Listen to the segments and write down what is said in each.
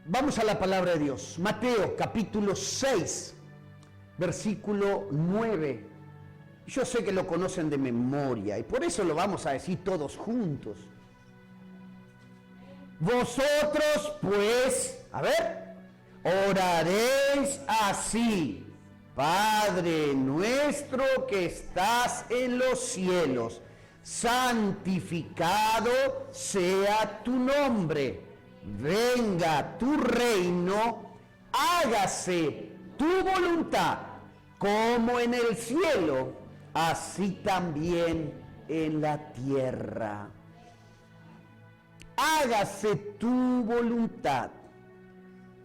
Vamos a la palabra de Dios. Mateo capítulo 6, versículo 9. Yo sé que lo conocen de memoria y por eso lo vamos a decir todos juntos. Vosotros pues, a ver, oraréis así: Padre nuestro que estás en los cielos, santificado sea tu nombre. Venga tu reino, hágase tu voluntad, como en el cielo, así también en la tierra. Hágase tu voluntad,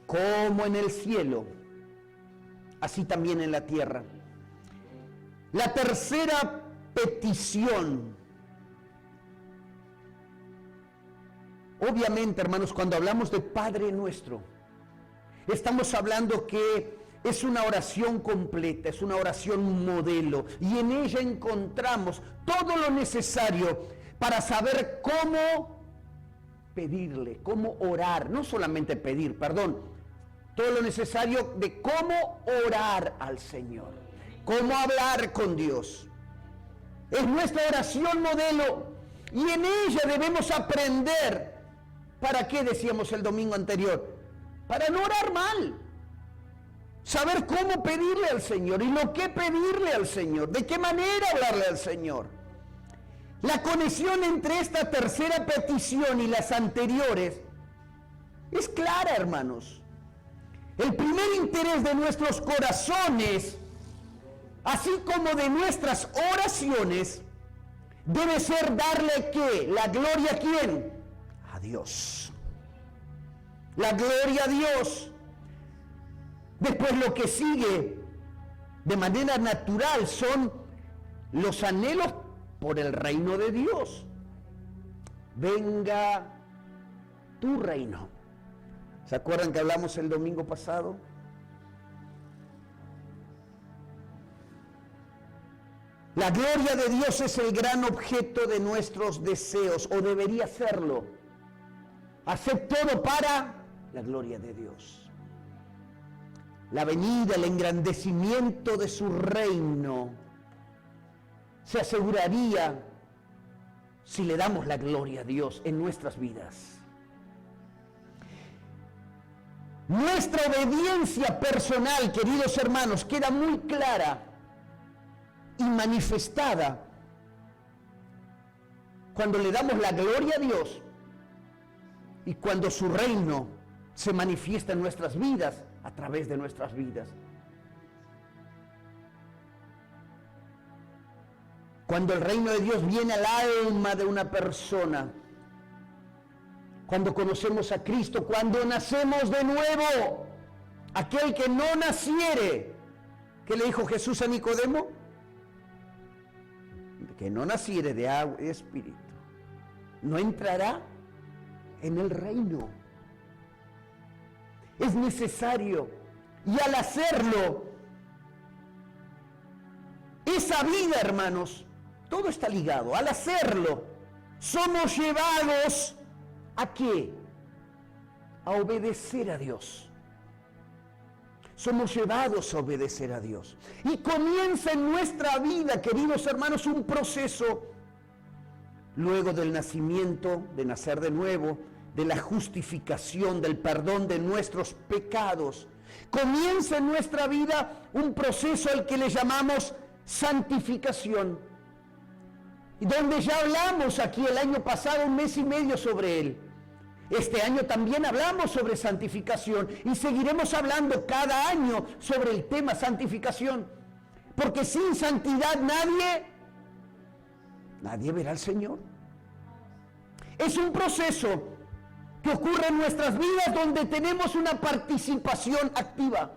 como en el cielo, así también en la tierra. La tercera petición. Obviamente, hermanos, cuando hablamos de Padre Nuestro, estamos hablando que es una oración completa, es una oración modelo, y en ella encontramos todo lo necesario para saber cómo pedirle, cómo orar, no solamente pedir, perdón, todo lo necesario de cómo orar al Señor, cómo hablar con Dios. Es nuestra oración modelo, y en ella debemos aprender. ¿Para qué decíamos el domingo anterior? Para no orar mal. Saber cómo pedirle al Señor y lo que pedirle al Señor. De qué manera hablarle al Señor. La conexión entre esta tercera petición y las anteriores es clara, hermanos. El primer interés de nuestros corazones, así como de nuestras oraciones, debe ser darle ¿qué? La gloria ¿a quién? A Dios. La gloria a Dios. Después lo que sigue de manera natural son los anhelos por el reino de Dios. Venga tu reino. ¿Se acuerdan que hablamos el domingo pasado? La gloria de Dios es el gran objeto de nuestros deseos, o debería serlo. Hacer todo para la gloria de Dios. La venida, el engrandecimiento de su reino se aseguraría si le damos la gloria a Dios en nuestras vidas. Nuestra obediencia personal, queridos hermanos, queda muy clara y manifestada cuando le damos la gloria a Dios y cuando su reino se manifiesta en nuestras vidas, a través de nuestras vidas. Cuando el reino de Dios viene al alma de una persona, cuando conocemos a Cristo, cuando nacemos de nuevo, aquel que no naciere, ¿qué le dijo Jesús a Nicodemo? Que no naciere de agua y espíritu, no entrará en el reino. Es necesario, y al hacerlo, esa vida, hermanos, todo está ligado. Al hacerlo, somos llevados ¿a qué? A obedecer a Dios. Somos llevados a obedecer a Dios. Y comienza en nuestra vida, queridos hermanos, un proceso luego del nacimiento, de nacer de nuevo, de la justificación, del perdón de nuestros pecados. Comienza en nuestra vida un proceso al que le llamamos santificación, y donde ya hablamos aquí el año pasado 1 mes y medio sobre él. Este año también hablamos sobre santificación y seguiremos hablando cada año sobre el tema santificación, porque sin santidad nadie verá al Señor. Es un proceso que ocurre en nuestras vidas donde tenemos una participación activa.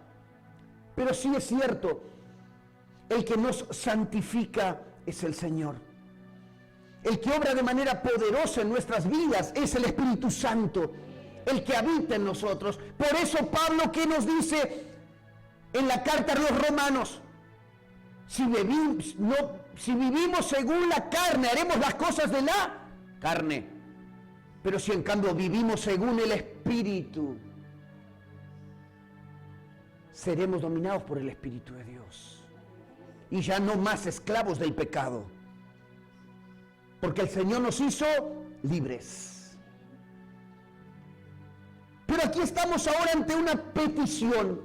Pero sí es cierto, el que nos santifica es el Señor. El que obra de manera poderosa en nuestras vidas es el Espíritu Santo, el que habita en nosotros. Por eso Pablo, ¿qué nos dice en la carta a los Romanos? Si vivimos según la carne, haremos las cosas de la carne. Pero si en cambio vivimos según el Espíritu, seremos dominados por el Espíritu de Dios. Y ya no más esclavos del pecado. Porque el Señor nos hizo libres. Pero aquí estamos ahora ante una petición.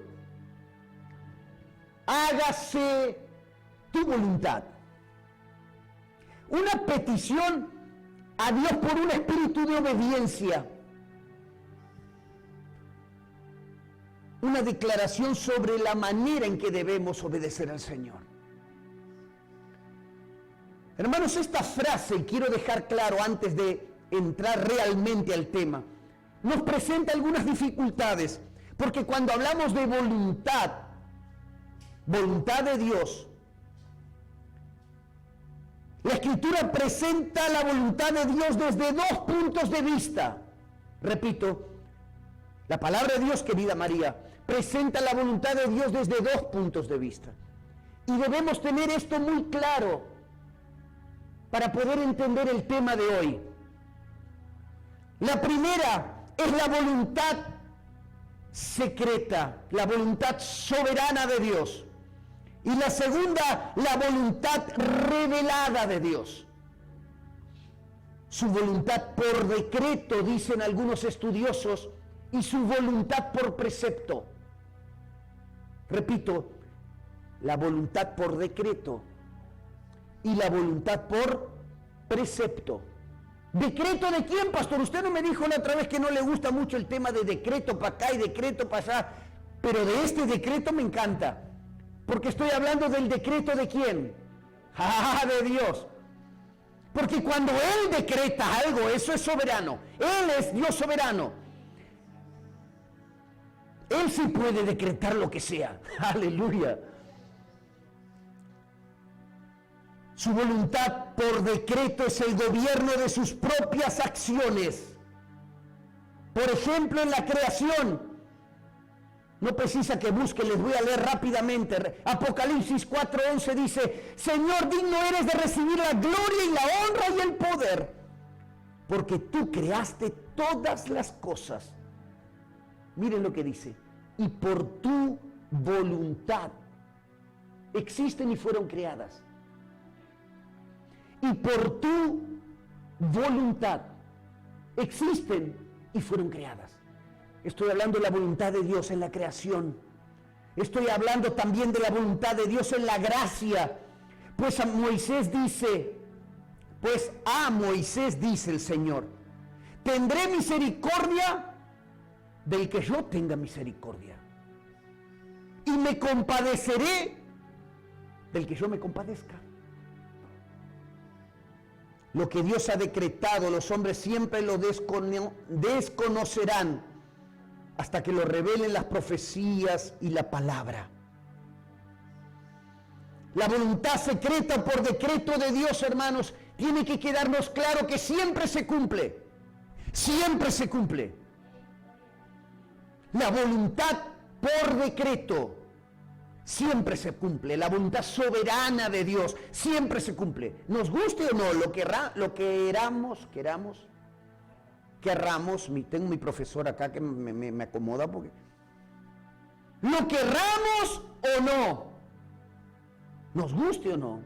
Hágase tu voluntad. Una petición a Dios por un espíritu de obediencia. Una declaración sobre la manera en que debemos obedecer al Señor. Hermanos, esta frase, quiero dejar claro antes de entrar realmente al tema, nos presenta algunas dificultades, porque cuando hablamos de voluntad de Dios, la Escritura presenta la voluntad de Dios desde dos puntos de vista. Repito, la palabra de Dios, querida María, presenta la voluntad de Dios desde dos puntos de vista. Y debemos tener esto muy claro para poder entender el tema de hoy. La primera es la voluntad secreta, la voluntad soberana de Dios. Y la segunda, la voluntad revelada de Dios. Su voluntad por decreto, dicen algunos estudiosos, y su voluntad por precepto. Repito, la voluntad por decreto y la voluntad por precepto. ¿Decreto de quién, pastor? Usted no me dijo la otra vez que no le gusta mucho el tema de decreto para acá y decreto para allá, pero de este decreto me encanta, porque estoy hablando del decreto de quién. ¡Ah, de Dios! Porque cuando Él decreta algo, eso es soberano. Él es Dios soberano. Él sí puede decretar lo que sea. ¡Aleluya! Su voluntad por decreto es el gobierno de sus propias acciones. Por ejemplo, en la creación. No precisa que busque, les voy a leer rápidamente. Apocalipsis 4:11 dice: Señor, digno eres de recibir la gloria y la honra y el poder, porque tú creaste todas las cosas. Miren lo que dice: y por tu voluntad existen y fueron creadas. Y por tu voluntad existen y fueron creadas. Estoy hablando de la voluntad de Dios en la creación. Estoy hablando también de la voluntad de Dios en la gracia. Pues a Moisés dice el Señor: tendré misericordia del que yo tenga misericordia, y me compadeceré del que yo me compadezca. Lo que Dios ha decretado, los hombres siempre lo desconocerán hasta que lo revelen las profecías y la palabra. La voluntad secreta por decreto de Dios, hermanos, tiene que quedarnos claro que siempre se cumple. Siempre se cumple. La voluntad por decreto siempre se cumple. La voluntad soberana de Dios siempre se cumple. Nos guste o no, lo queramos. Tengo mi profesor acá que me acomoda porque lo querramos o no, nos guste o no,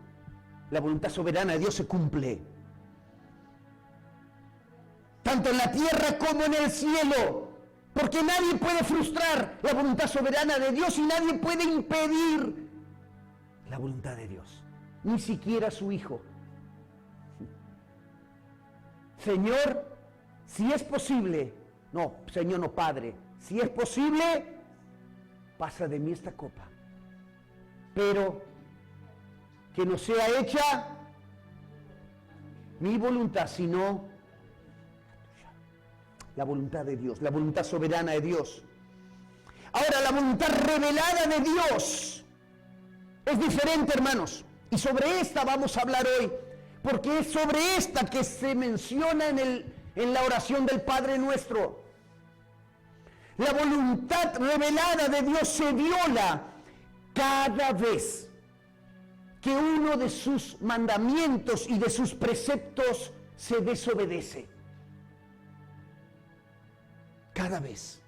la voluntad soberana de Dios se cumple, tanto en la tierra como en el cielo, porque nadie puede frustrar la voluntad soberana de Dios y nadie puede impedir la voluntad de Dios, ni siquiera su Hijo. Señor, si es posible, no, Señor, no, Padre, si es posible, pasa de mí esta copa, pero que no sea hecha mi voluntad, sino la voluntad de Dios, la voluntad soberana de Dios. Ahora, la voluntad revelada de Dios es diferente, hermanos, y sobre esta vamos a hablar hoy, porque es sobre esta que se menciona en la oración del Padre Nuestro. La voluntad revelada de Dios se viola cada vez que uno de sus mandamientos y de sus preceptos se desobedece. Cada vez.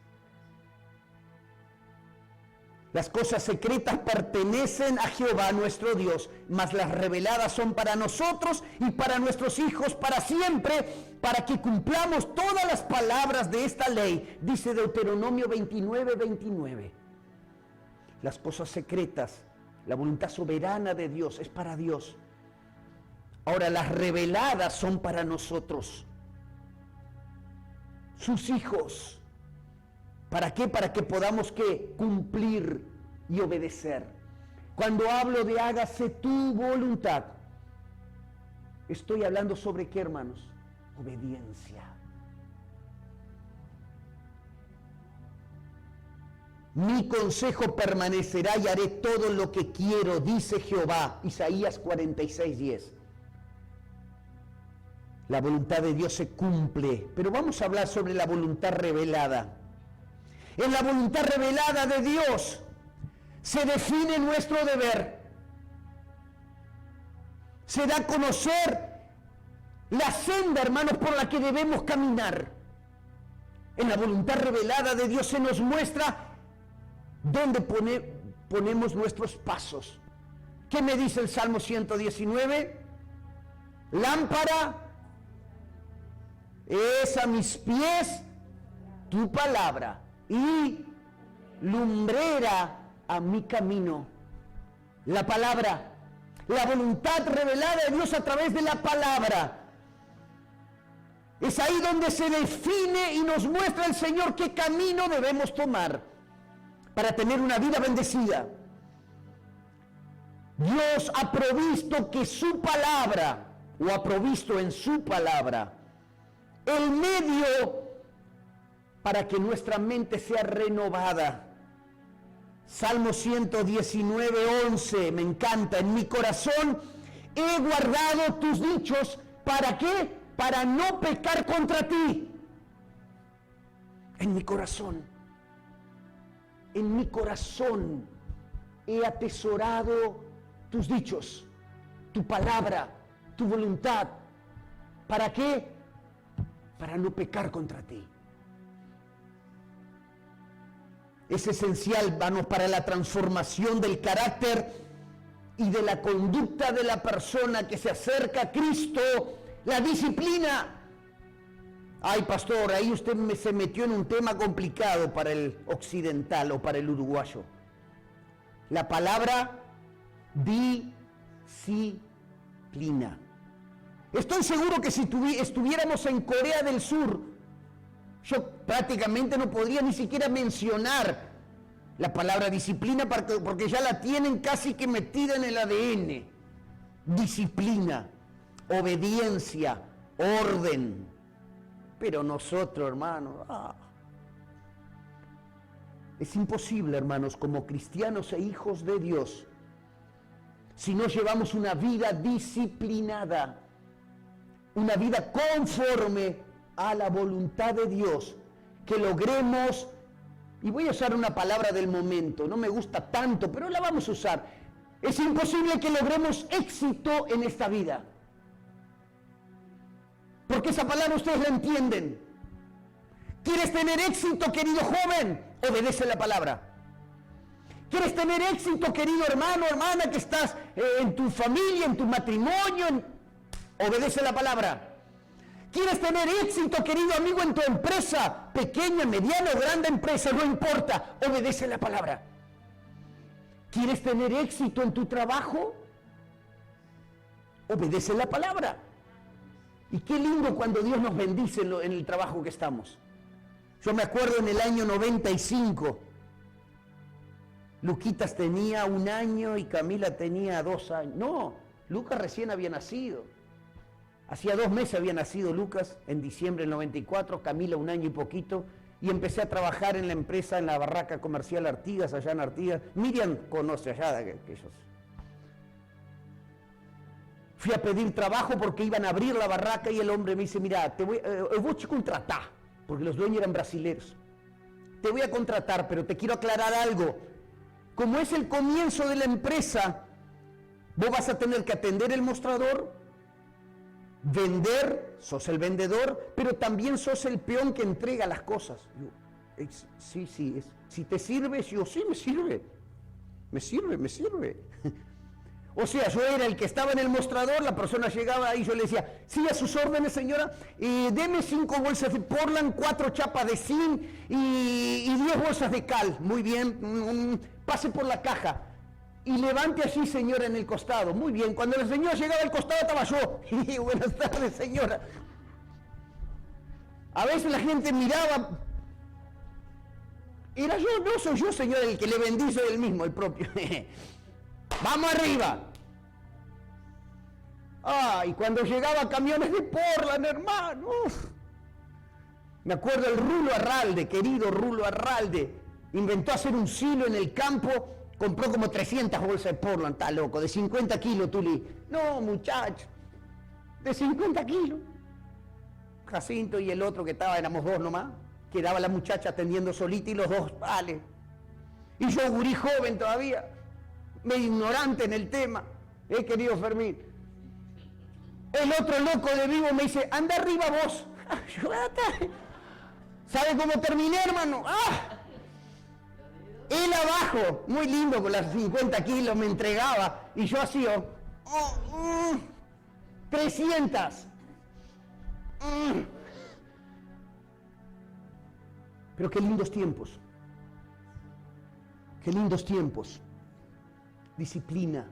Las cosas secretas pertenecen a Jehová nuestro Dios, mas las reveladas son para nosotros y para nuestros hijos para siempre, para que cumplamos todas las palabras de esta ley, dice Deuteronomio 29:29. Las cosas secretas, la voluntad soberana de Dios es para Dios. Ahora las reveladas son para nosotros, sus hijos. ¿Para qué? Para que podamos ¿qué? Cumplir y obedecer. Cuando hablo de hágase tu voluntad, estoy hablando sobre ¿qué, hermanos? Obediencia. Mi consejo permanecerá y haré todo lo que quiero, dice Jehová. Isaías 46:10. La voluntad de Dios se cumple, pero vamos a hablar sobre la voluntad revelada. En la voluntad revelada de Dios se define nuestro deber. Se da a conocer la senda, hermanos, por la que debemos caminar. En la voluntad revelada de Dios se nos muestra dónde ponemos nuestros pasos. ¿Qué me dice el Salmo 119? Lámpara es a mis pies tu palabra y lumbrera a mi camino. La palabra, la voluntad revelada de Dios a través de la palabra. Es ahí donde se define y nos muestra el Señor qué camino debemos tomar para tener una vida bendecida. Dios ha provisto que su palabra, o ha provisto en su palabra, el medio para que nuestra mente sea renovada. Salmo 119:11, me encanta. En mi corazón he guardado tus dichos. ¿Para qué? Para no pecar contra ti. En mi corazón he atesorado tus dichos, tu palabra, tu voluntad. ¿Para qué? Para no pecar contra ti. Es esencial, hermanos, para la transformación del carácter y de la conducta de la persona que se acerca a Cristo, la disciplina. Ay, pastor, ahí usted se metió en un tema complicado para el occidental o para el uruguayo. La palabra disciplina. Estoy seguro que si estuviéramos en Corea del Sur, yo prácticamente no podría ni siquiera mencionar la palabra disciplina porque ya la tienen casi que metida en el ADN. Disciplina, obediencia, orden. Pero nosotros, hermanos, es imposible, hermanos, como cristianos e hijos de Dios, si no llevamos una vida disciplinada, una vida conforme a la voluntad de Dios, que logremos, y voy a usar una palabra del momento, no me gusta tanto, pero la vamos a usar. Es imposible que logremos éxito en esta vida. Porque esa palabra ustedes la entienden. ¿Quieres tener éxito, querido joven? Obedece la palabra. ¿Quieres tener éxito, querido hermano, hermana, que estás en tu familia, en tu matrimonio? Obedece la palabra. ¿Quieres tener éxito, querido amigo, en tu empresa? Pequeña, mediana o grande empresa, no importa. Obedece la palabra. ¿Quieres tener éxito en tu trabajo? Obedece la palabra. Y qué lindo cuando Dios nos bendice en el trabajo que estamos. Yo me acuerdo en el año 95, Luquitas tenía 1 año y Camila tenía 2 años. No, Lucas recién había nacido. Hacía 2 meses había nacido Lucas, en diciembre del 94, Camila 1 año y poquito, y empecé a trabajar en la empresa, en la barraca comercial Artigas, allá en Artigas. Miriam conoce allá que ellos. Fui a pedir trabajo porque iban a abrir la barraca y el hombre me dice, mira, te voy a contratar, porque los dueños eran brasileños. Te voy a contratar, pero te quiero aclarar algo. Como es el comienzo de la empresa, vos vas a tener que atender el mostrador, vender, sos el vendedor, pero también sos el peón que entrega las cosas. Yo, sí, si te sirve, yo sí me sirve. me sirve. O sea, yo era el que estaba en el mostrador, la persona llegaba y yo le decía, sí, a sus órdenes, señora, deme 5 bolsas de Portland, 4 chapas de zinc y 10 bolsas de cal. Muy bien, pase por la caja. Y levante allí, señora, en el costado. Muy bien, cuando la señora llegaba al costado estaba yo. Y buenas tardes, señora. A veces la gente miraba. Era yo, no soy yo, señora, el que le bendice el mismo, el propio. ¡Vamos arriba! Y cuando llegaba camiones de Portland, hermano. Me acuerdo el Rulo Arralde, querido Rulo Arralde, inventó hacer un silo en el campo, compró como 300 bolsas de Portland, está loco, de 50 kilos, Tuli. No, muchacho, de 50 kilos. Jacinto y el otro que estaba, éramos 2 nomás, quedaba la muchacha atendiendo solita y los 2, vale. Y yo, gurí joven todavía, medio ignorante en el tema, querido Fermín. El otro loco de vivo me dice, anda arriba vos. ¿Sabe cómo terminé, hermano? Él abajo, muy lindo, con las 50 kilos me entregaba, y yo así, 300. Pero qué lindos tiempos. Qué lindos tiempos. Disciplina,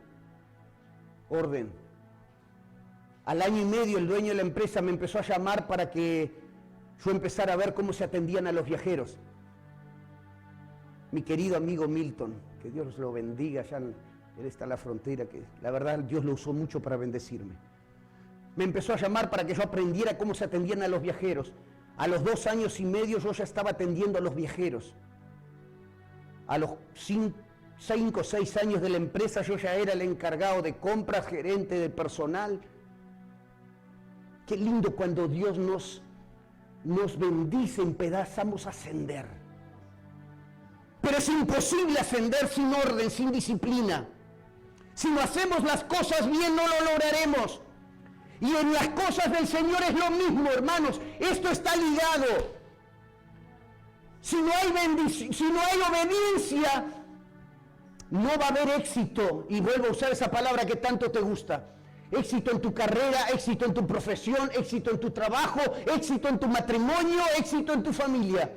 orden. Al año y medio el dueño de la empresa me empezó a llamar para que yo empezara a ver cómo se atendían a los viajeros. Mi querido amigo Milton, que Dios lo bendiga, ya él está en la frontera, que la verdad Dios lo usó mucho para bendecirme. Me empezó a llamar para que yo aprendiera cómo se atendían a los viajeros. A los 2 años y medio yo ya estaba atendiendo a los viajeros. A los 5 o 6 años de la empresa yo ya era el encargado de compras, gerente de personal. Qué lindo cuando Dios nos bendice, empezamos a ascender. Pero es imposible ascender sin orden, sin disciplina. Si no hacemos las cosas bien, no lo lograremos. Y en las cosas del Señor es lo mismo, hermanos. Esto está ligado. Si no hay obediencia, no va a haber éxito. Y vuelvo a usar esa palabra que tanto te gusta. Éxito en tu carrera, éxito en tu profesión, éxito en tu trabajo, éxito en tu matrimonio, éxito en tu familia.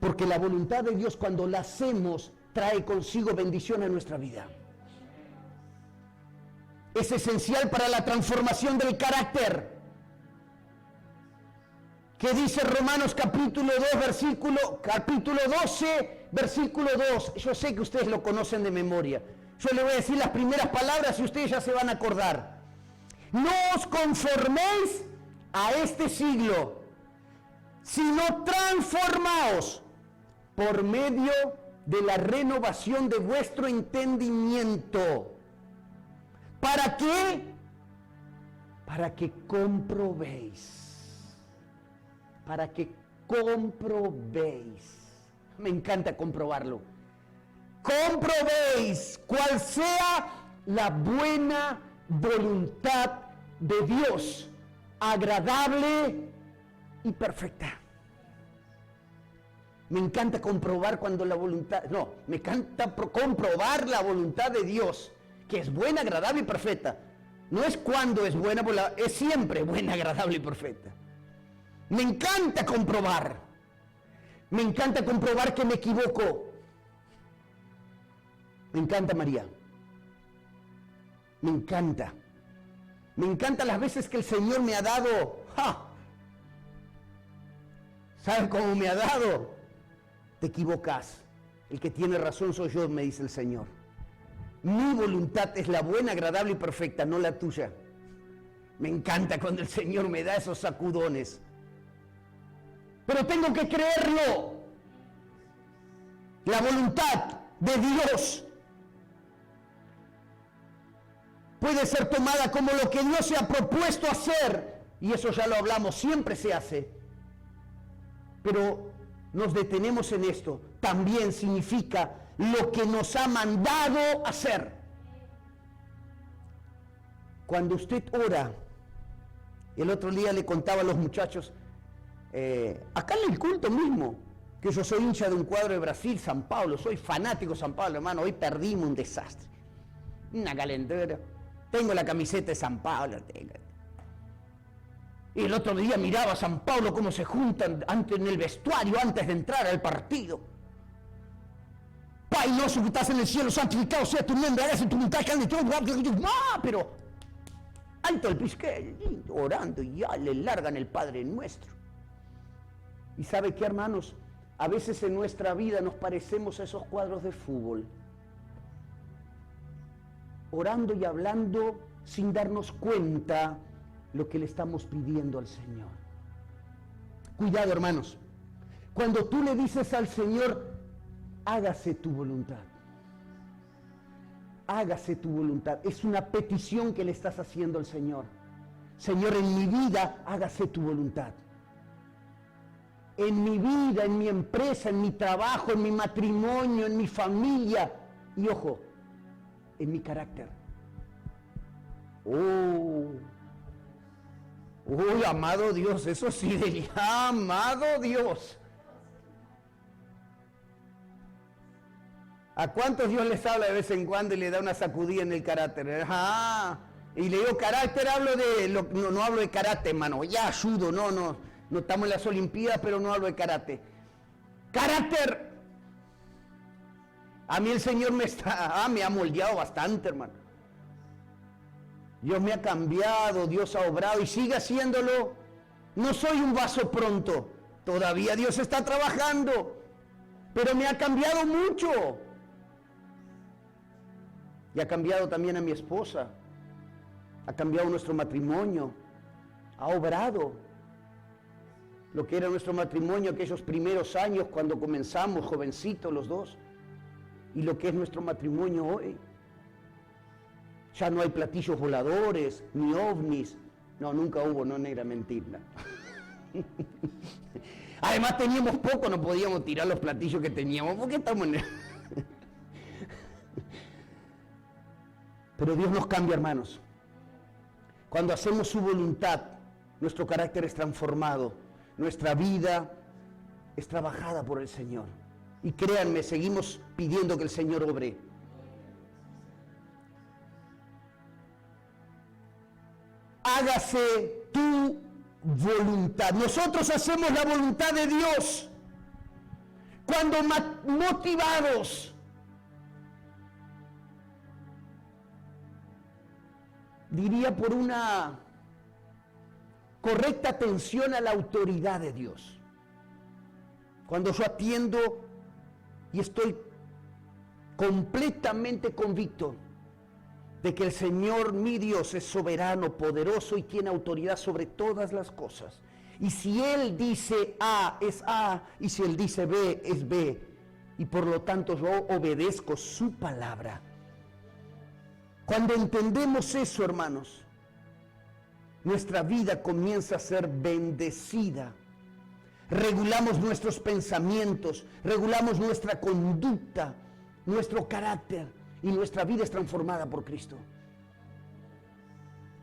Porque la voluntad de Dios, cuando la hacemos, trae consigo bendición a nuestra vida. Es esencial para la transformación del carácter. ¿Qué dice Romanos capítulo 12, versículo 2? Yo sé que ustedes lo conocen de memoria. Yo le voy a decir las primeras palabras y ustedes ya se van a acordar. No os conforméis a este siglo, sino transformaos por medio de la renovación de vuestro entendimiento. ¿Para qué? Para que comprobéis. Para que comprobéis. Me encanta comprobarlo. Comprobéis cuál sea la buena voluntad de Dios, agradable y perfecta. Me encanta comprobar cuando la voluntad, me encanta comprobar la voluntad de Dios, que es buena, agradable y perfecta. No es cuando es buena, es siempre buena, agradable y perfecta. Me encanta comprobar. Me encanta comprobar que me equivoco. Me encanta, María. Me encanta. Me encanta las veces que el Señor me ha dado. ¿Sabes cómo me ha dado? Te equivocas. El que tiene razón soy yo, me dice el Señor. Mi voluntad es la buena, agradable y perfecta, no la tuya. Me encanta cuando el Señor me da esos sacudones. Pero tengo que creerlo. La voluntad de Dios puede ser tomada como lo que Dios se ha propuesto hacer. Y eso ya lo hablamos, siempre se hace. Pero nos detenemos en esto. También significa lo que nos ha mandado hacer. Cuando usted ora, el otro día le contaba a los muchachos, acá en el culto mismo, que yo soy hincha de un cuadro de Brasil, San Pablo, soy fanático de San Pablo, hermano, hoy perdimos, un desastre. Una calentura. Tengo la camiseta de San Pablo. Y el otro día miraba a San Pablo cómo se juntan en el vestuario antes de entrar al partido. Pai nuestro que estás en el cielo, santificado sea tu nombre, hágase tu voluntad, pero alto el pisque, orando y ya le largan el Padre Nuestro. ¿Y sabe qué, hermanos? A veces en nuestra vida nos parecemos a esos cuadros de fútbol. Orando y hablando sin darnos cuenta lo que le estamos pidiendo al Señor. Cuidado, hermanos. Cuando tú le dices al Señor, hágase tu voluntad. Hágase tu voluntad. Es una petición que le estás haciendo al Señor. Señor, en mi vida, hágase tu voluntad. En mi vida, en mi empresa, en mi trabajo, en mi matrimonio, en mi familia. Y ojo, en mi carácter. Amado Dios, eso sí diría, amado Dios. ¿A cuántos Dios les habla de vez en cuando y le da una sacudida en el carácter? Y le digo carácter, no hablo de karate, hermano, ya ayudo, no estamos en las Olimpiadas, pero no hablo de karate. Carácter. A mí el Señor me ha moldeado bastante, hermano. Dios me ha cambiado, Dios ha obrado y sigue haciéndolo. No soy un vaso pronto, todavía Dios está trabajando, pero me ha cambiado mucho. Y ha cambiado también a mi esposa, ha cambiado nuestro matrimonio, ha obrado. Lo que era nuestro matrimonio aquellos primeros años cuando comenzamos, jovencitos los dos, y lo que es nuestro matrimonio hoy. Ya no hay platillos voladores, ni ovnis. No, nunca hubo, no, negra, mentira. Además teníamos poco, no podíamos tirar los platillos que teníamos. ¿Por qué estamos en... Pero Dios nos cambia, hermanos. Cuando hacemos su voluntad, nuestro carácter es transformado. Nuestra vida es trabajada por el Señor. Y créanme, seguimos pidiendo que el Señor obre. Hágase tu voluntad. Nosotros hacemos la voluntad de Dios cuando motivados, diría, por una correcta atención a la autoridad de Dios. Cuando yo atiendo y estoy completamente convicto de que el Señor, mi Dios, es soberano, poderoso y tiene autoridad sobre todas las cosas. Y si Él dice A, es A, y si Él dice B, es B. Y por lo tanto yo obedezco su palabra. Cuando entendemos eso, hermanos, nuestra vida comienza a ser bendecida. Regulamos nuestros pensamientos, regulamos nuestra conducta, nuestro carácter. Y nuestra vida es transformada por Cristo.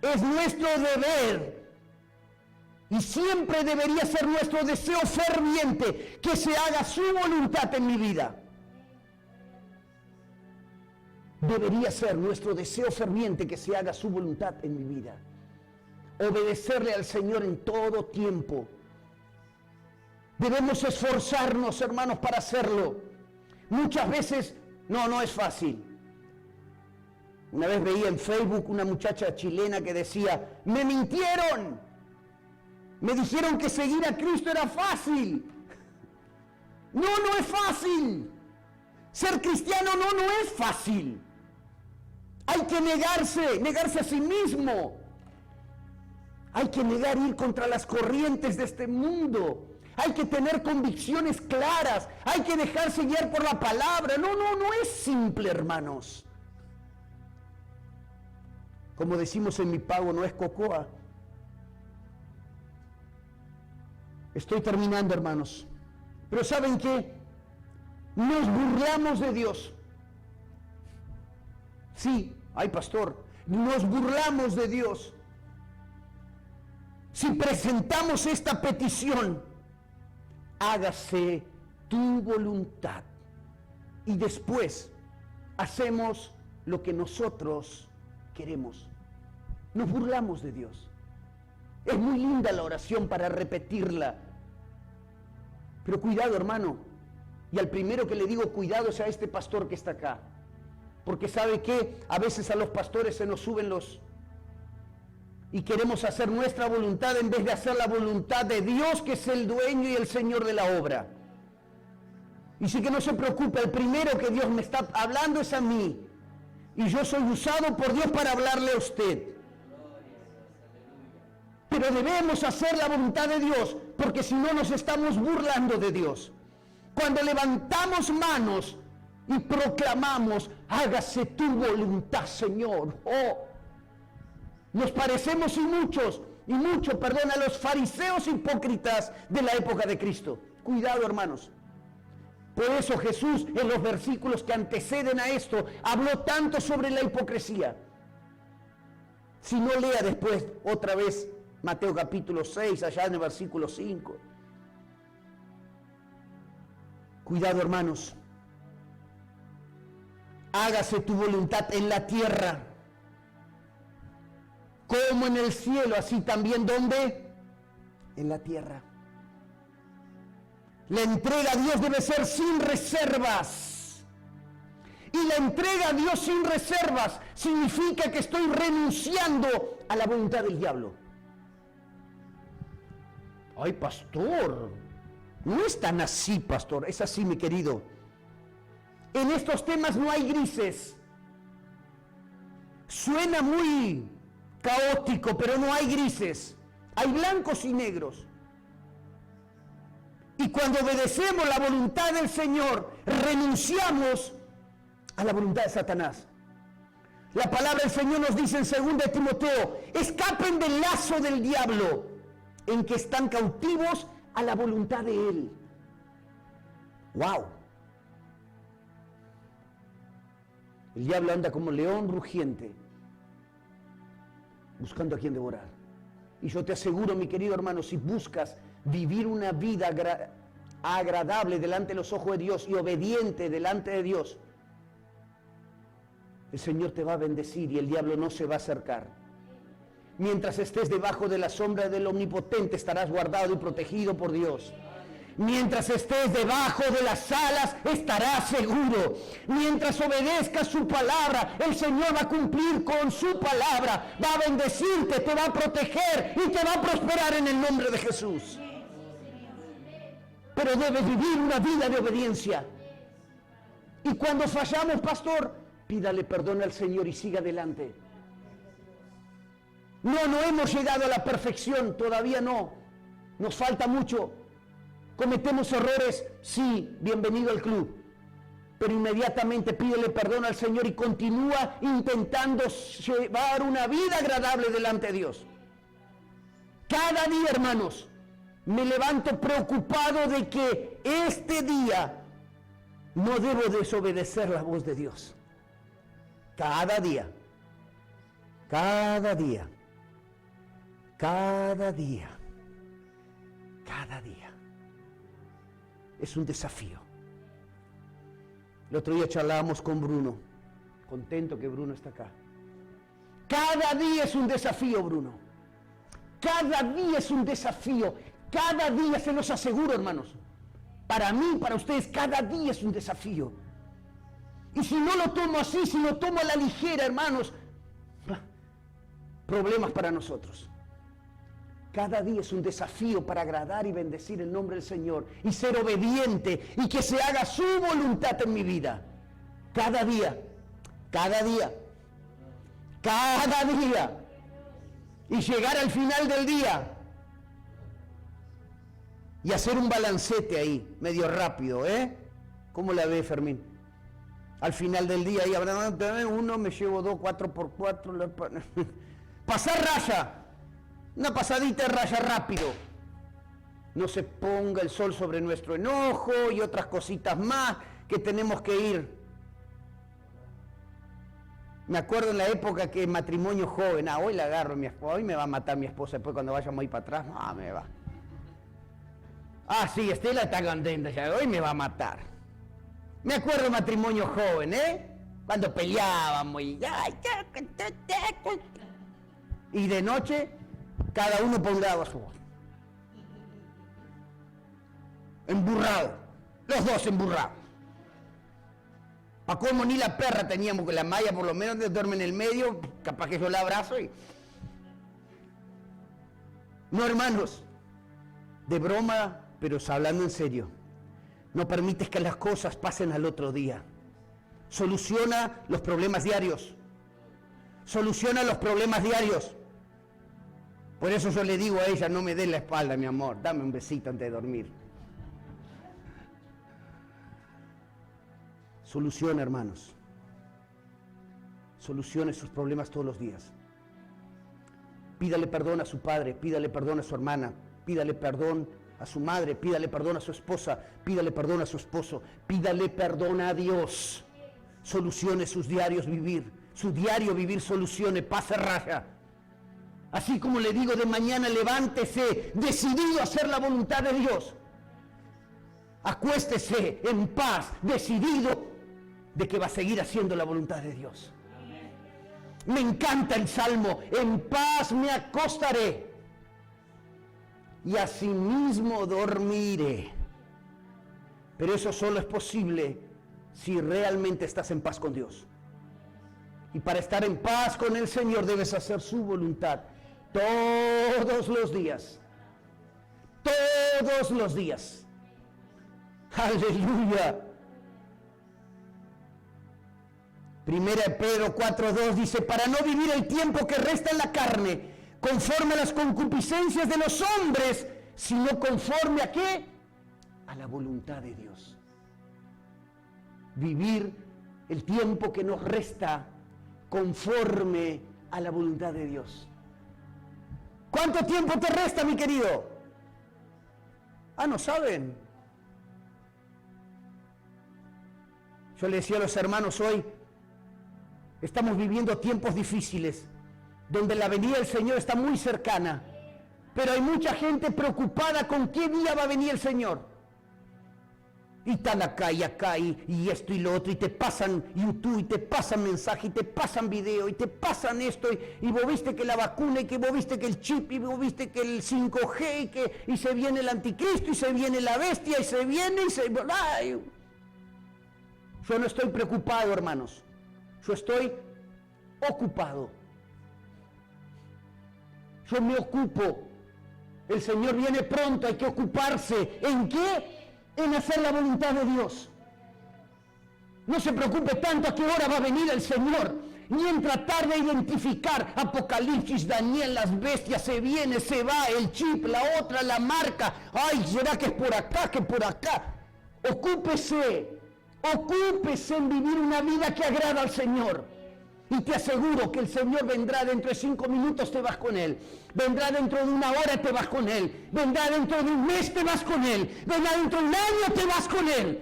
Es nuestro deber y siempre debería ser nuestro deseo ferviente que se haga su voluntad en mi vida. Debería ser nuestro deseo ferviente que se haga su voluntad en mi vida. Obedecerle al Señor en todo tiempo. Debemos esforzarnos, hermanos, para hacerlo. Muchas veces no es fácil. Una vez veía en Facebook una muchacha chilena que decía, me mintieron, me dijeron que seguir a Cristo era fácil. No es fácil. Ser cristiano no es fácil. Hay que negarse a sí mismo. Hay que ir contra las corrientes de este mundo. Hay que tener convicciones claras. Hay que dejarse guiar por la palabra. No es simple, hermanos. Como decimos en mi pago, no es cocoa. Estoy terminando, hermanos. Pero ¿saben qué? Nos burlamos de Dios. Sí, ay, pastor, nos burlamos de Dios. Si presentamos esta petición, hágase tu voluntad. Y después hacemos lo que nosotros queremos. Nos burlamos de Dios. Es muy linda la oración para repetirla. Pero cuidado, hermano. Y al primero que le digo cuidado es a este pastor que está acá. Porque ¿sabe qué? A veces a los pastores se nos suben y queremos hacer nuestra voluntad en vez de hacer la voluntad de Dios, que es el dueño y el Señor de la obra. Y sí que no se preocupe, el primero que Dios me está hablando es a mí. Y yo soy usado por Dios para hablarle a usted. Pero debemos hacer la voluntad de Dios, porque si no nos estamos burlando de Dios. Cuando levantamos manos y proclamamos, hágase tu voluntad, Señor. Oh, nos parecemos y mucho, a los fariseos hipócritas de la época de Cristo. Cuidado, hermanos. Por eso Jesús, en los versículos que anteceden a esto, habló tanto sobre la hipocresía. Si no, lea después otra vez Mateo capítulo 6, allá en el versículo 5. Cuidado, hermanos. Hágase tu voluntad en la tierra, como en el cielo, así también, ¿dónde? En la tierra. La entrega a Dios debe ser sin reservas. Y la entrega a Dios sin reservas significa que estoy renunciando a la voluntad del diablo. Ay, pastor, no es tan así, pastor, es así, mi querido. En estos temas no hay grises. Suena muy caótico, pero no hay grises. Hay blancos y negros. Y cuando obedecemos la voluntad del Señor, renunciamos a la voluntad de Satanás. La palabra del Señor nos dice en 2 Timoteo, escapen del lazo del diablo, en que están cautivos a la voluntad de Él. ¡Wow! El diablo anda como león rugiente, buscando a quien devorar. Y yo te aseguro, mi querido hermano, si buscas vivir una vida agradable delante de los ojos de Dios y obediente delante de Dios, el Señor te va a bendecir y el diablo no se va a acercar. Mientras estés debajo de la sombra del Omnipotente, estarás guardado y protegido por Dios. Mientras estés debajo de las alas, estarás seguro. Mientras obedezcas su palabra, el Señor va a cumplir con su palabra. Va a bendecirte, te va a proteger y te va a prosperar en el nombre de Jesús. Pero debes vivir una vida de obediencia. Y cuando fallamos, pastor, pídale perdón al Señor y siga adelante. No hemos llegado a la perfección, todavía no. Nos falta mucho. ¿Cometemos errores? Sí, bienvenido al club. Pero inmediatamente pídele perdón al Señor y continúa intentando llevar una vida agradable delante de Dios. Cada día, hermanos, me levanto preocupado de que este día no debo desobedecer la voz de Dios. Cada día. Cada día. Cada día. Cada día. Es un desafío. El otro día charlábamos con Bruno. Contento que Bruno está acá. Cada día es un desafío, Bruno. Cada día es un desafío. Cada día, se los aseguro, hermanos. Para mí, para ustedes, cada día es un desafío. Y si no lo tomo así, si lo tomo a la ligera, hermanos, problemas para nosotros. Cada día es un desafío para agradar y bendecir el nombre del Señor y ser obediente y que se haga su voluntad en mi vida. Cada día, cada día, cada día. Y llegar al final del día y hacer un balancete ahí, medio rápido, ¿eh? ¿Cómo la ve, Fermín? Al final del día, ahí habrá uno, me llevo 2, 4x4. Pasar raya. Una pasadita de raya rápido. No se ponga el sol sobre nuestro enojo y otras cositas más que tenemos que ir. Me acuerdo en la época que matrimonio joven, hoy la agarro a mi esposa, hoy me va a matar mi esposa, después cuando vayamos ahí para atrás, no, me va. Ah, sí, Estela está contenta ya, hoy me va a matar. Me acuerdo de matrimonio joven, cuando peleábamos y de noche cada uno por un lado a su voz. Emburrado, los dos emburrados. A cómo ni la perra teníamos, que la Maya por lo menos duerme en el medio, capaz que yo la abrazo y... No, hermanos, de broma, pero hablando en serio, no permites que las cosas pasen al otro día. Soluciona los problemas diarios. Soluciona los problemas diarios. Por eso yo le digo a ella, no me des la espalda, mi amor, dame un besito antes de dormir. Soluciona, hermanos. Solucione sus problemas todos los días. Pídale perdón a su padre, pídale perdón a su hermana, pídale perdón a su madre, pídale perdón a su esposa, pídale perdón a su esposo, pídale perdón a Dios. Solucione sus diarios vivir, su diario vivir solucione, pase raya. Así como le digo, de mañana levántese decidido a hacer la voluntad de Dios. Acuéstese en paz, decidido de que va a seguir haciendo la voluntad de Dios. Me encanta el Salmo, en paz me acostaré y asimismo dormiré. Pero eso solo es posible si realmente estás en paz con Dios. Y para estar en paz con el Señor debes hacer su voluntad todos los días. Todos los días. Aleluya. Primera de Pedro 4:2 dice, para no vivir el tiempo que resta en la carne, conforme a las concupiscencias de los hombres, sino conforme a ¿qué? A la voluntad de Dios. Vivir el tiempo que nos resta conforme a la voluntad de Dios. ¿Cuánto tiempo te resta, mi querido? Ah, ¿no saben? Yo le decía a los hermanos hoy, estamos viviendo tiempos difíciles, donde la venida del Señor está muy cercana, pero hay mucha gente preocupada con qué día va a venir el Señor. Y están acá y esto y lo otro, y te pasan YouTube, y te pasan mensajes, y te pasan video, y te pasan esto, y vos viste que la vacuna, y que vos viste que el chip, y vos viste que el 5G, y se viene el anticristo, y se viene la bestia, y se viene, ¡ay! Yo no estoy preocupado, hermanos. Yo estoy ocupado. Yo me ocupo. El Señor viene pronto, hay que ocuparse. ¿En qué? En hacer la voluntad de Dios. No se preocupe tanto a qué hora va a venir el Señor, ni en tratar de identificar Apocalipsis, Daniel, las bestias, se viene, se va, el chip, la otra, la marca. Ay, ¿será que es por acá, que por acá? Ocúpese en vivir una vida que agrada al Señor. Y te aseguro que el Señor vendrá dentro de 5 minutos, te vas con Él. Vendrá dentro de 1 hora, te vas con Él. Vendrá dentro de 1 mes, te vas con Él. Vendrá dentro de 1 año, te vas con Él.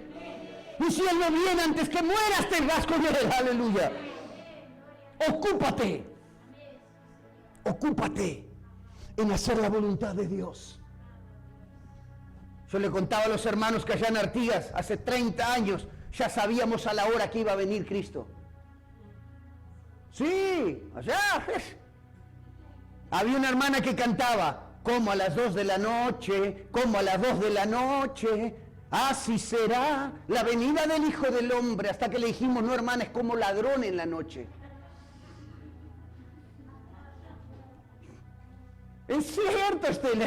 Y si Él no viene antes que mueras, te vas con Él. Aleluya. Ocúpate. Ocúpate en hacer la voluntad de Dios. Yo le contaba a los hermanos que allá en Artigas, hace 30 años, ya sabíamos a la hora que iba a venir Cristo. Sí, allá. Había una hermana que cantaba, como a las 2 de la noche, como a las 2 de la noche, así será la venida del Hijo del Hombre, hasta que le dijimos, no hermana, es como ladrón en la noche. Es cierto, Estela,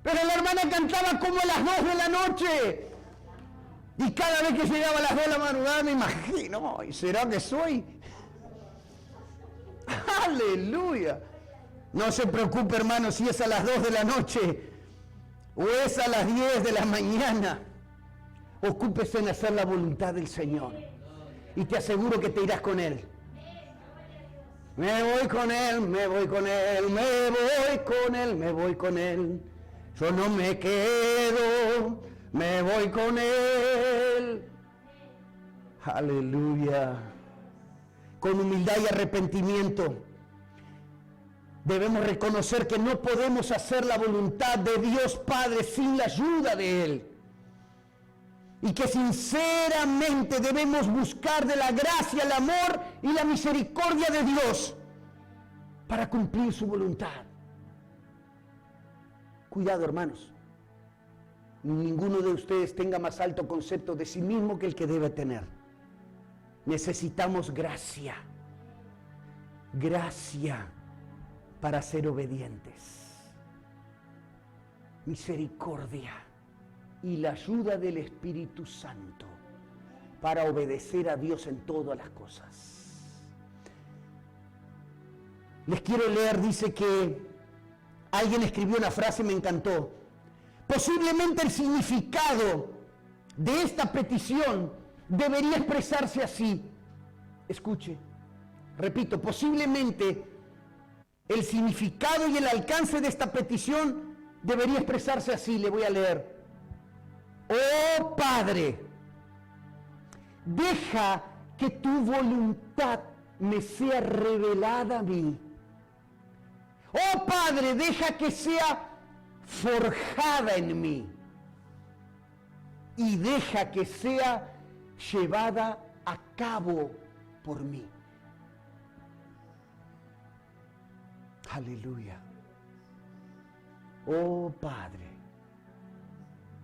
pero la hermana cantaba como a las 2 de la noche. Y cada vez que llegaba a las 2 de la madrugada me imagino, ¿y será que soy? Aleluya. No se preocupe, hermano, si es a las 2 de la noche o es a las 10 de la mañana. Ocúpese en hacer la voluntad del Señor. Y te aseguro que te irás con Él. Me voy con Él, me voy con Él, me voy con Él, me voy con Él. Yo no me quedo, me voy con Él. Aleluya. Con humildad y arrepentimiento. Debemos reconocer que no podemos hacer la voluntad de Dios Padre sin la ayuda de Él. Y que sinceramente debemos buscar de la gracia, el amor y la misericordia de Dios para cumplir su voluntad. Cuidado, hermanos. Ninguno de ustedes tenga más alto concepto de sí mismo que el que debe tener. Necesitamos gracia. Gracia para ser obedientes. Misericordia y la ayuda del Espíritu Santo para obedecer a Dios en todas las cosas. Les quiero leer, dice que alguien escribió una frase y me encantó. Posiblemente el significado de esta petición debería expresarse así. Escuche, repito, posiblemente el significado y el alcance de esta petición debería expresarse así. Le voy a leer. Oh Padre, deja que tu voluntad me sea revelada a mí. Oh Padre, deja que sea forjada en mí y deja que sea llevada a cabo por mí. Aleluya. Oh Padre,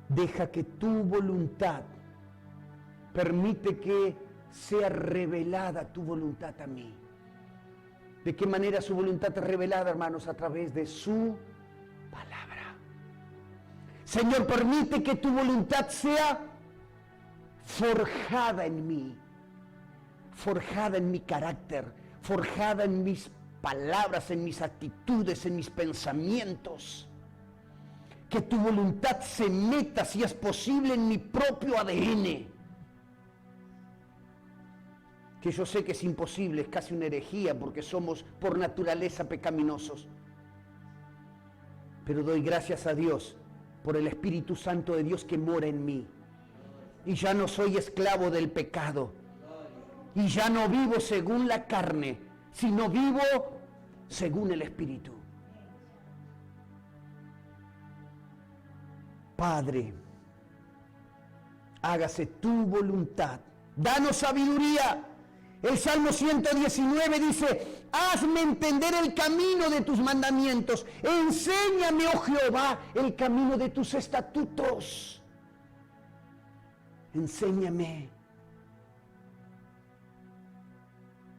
deja que tu voluntad permite que sea revelada tu voluntad a mí. ¿De qué manera su voluntad es revelada, hermanos? A través de su palabra. Señor, permite que tu voluntad sea forjada en mí, forjada en mi carácter, forjada en mis palabras, en mis actitudes, en mis pensamientos. Que tu voluntad se meta, si es posible, en mi propio ADN. Que yo sé que es imposible, es casi una herejía, porque somos por naturaleza pecaminosos. Pero doy gracias a Dios por el Espíritu Santo de Dios que mora en mí. Y ya no soy esclavo del pecado. Y ya no vivo según la carne, sino vivo según el Espíritu. Padre, hágase tu voluntad. Danos sabiduría. El Salmo 119 dice, hazme entender el camino de tus mandamientos. Enséñame, oh Jehová, el camino de tus estatutos. Enséñame.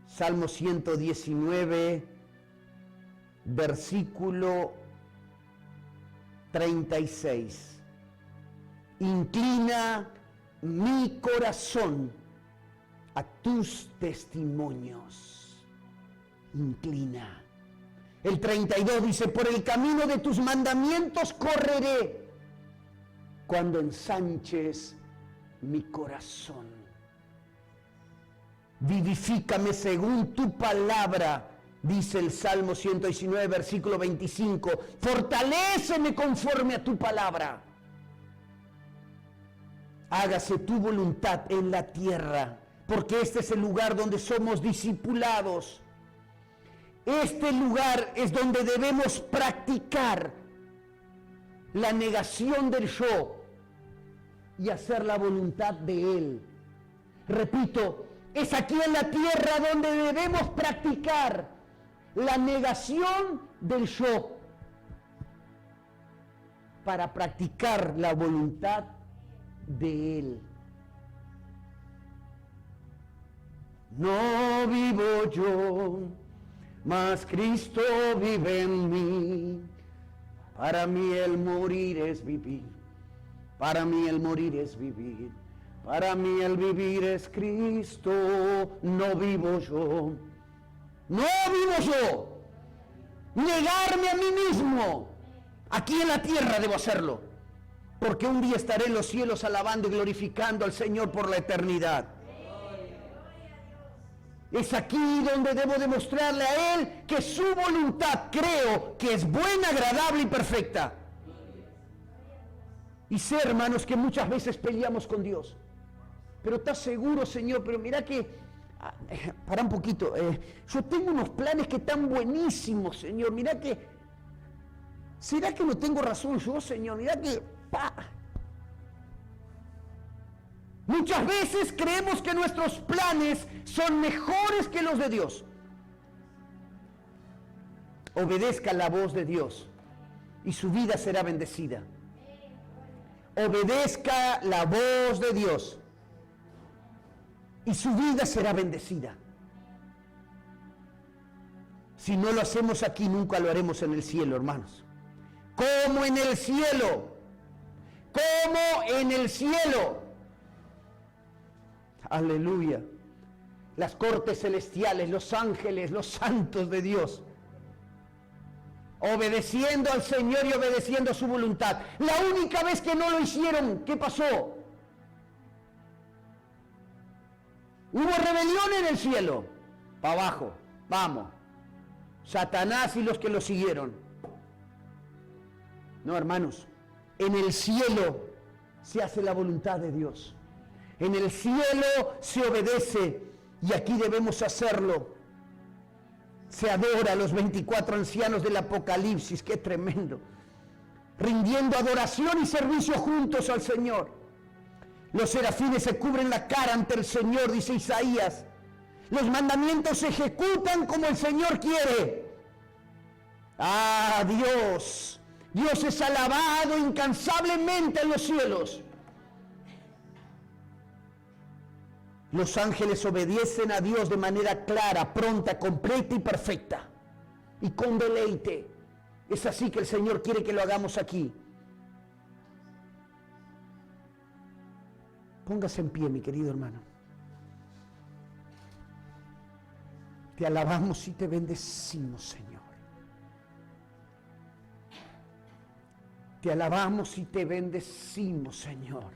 Salmo 119, versículo 36. Inclina mi corazón a tus testimonios. Inclina. El 32 dice, por el camino de tus mandamientos correré cuando ensanches mi corazón. Vivifícame según tu palabra, dice el Salmo 119, versículo 25. Fortaléceme conforme a tu palabra. Hágase tu voluntad en la tierra, porque este es el lugar donde somos discipulados. Este lugar es donde debemos practicar la negación del yo y hacer la voluntad de Él. Repito, es aquí en la tierra donde debemos practicar la negación del yo para practicar la voluntad de Él. No vivo yo, mas Cristo vive en mí. Para mí el morir es vivir. Para mí el morir es vivir. Para mí el vivir es Cristo. No vivo yo. No vivo yo. Negarme a mí mismo. Aquí en la tierra debo hacerlo. Porque un día estaré en los cielos alabando y glorificando al Señor por la eternidad. Es aquí donde debo demostrarle a Él que su voluntad creo que es buena, agradable y perfecta. Y sé, hermanos, que muchas veces peleamos con Dios. Pero ¿estás seguro, Señor? Pero mira que para un poquito, yo tengo unos planes que están buenísimos, Señor, mira que, ¿será que no tengo razón yo, Señor? Mira que, muchas veces creemos que nuestros planes son mejores que los de Dios. Obedezca la voz de Dios y su vida será bendecida. Obedezca la voz de Dios y su vida será bendecida. Si no lo hacemos aquí, nunca lo haremos en el cielo, hermanos. Como en el cielo. Como en el cielo. Aleluya. Las cortes celestiales, los ángeles, los santos de Dios, obedeciendo al Señor y obedeciendo a su voluntad. La única vez que no lo hicieron, ¿qué pasó? Hubo rebelión en el cielo. Para abajo, vamos. Satanás y los que lo siguieron. No, hermanos, en el cielo se hace la voluntad de Dios. En el cielo se obedece y aquí debemos hacerlo. Se adora a los 24 ancianos del Apocalipsis, qué tremendo. Rindiendo adoración y servicio juntos al Señor. Los serafines se cubren la cara ante el Señor, dice Isaías. Los mandamientos se ejecutan como el Señor quiere. ¡Ah, Dios! Dios es alabado incansablemente en los cielos. Los ángeles obedecen a Dios de manera clara, pronta, completa y perfecta. Y con deleite. Es así que el Señor quiere que lo hagamos aquí. Póngase en pie, mi querido hermano. Te alabamos y te bendecimos, Señor. Te alabamos y te bendecimos, Señor.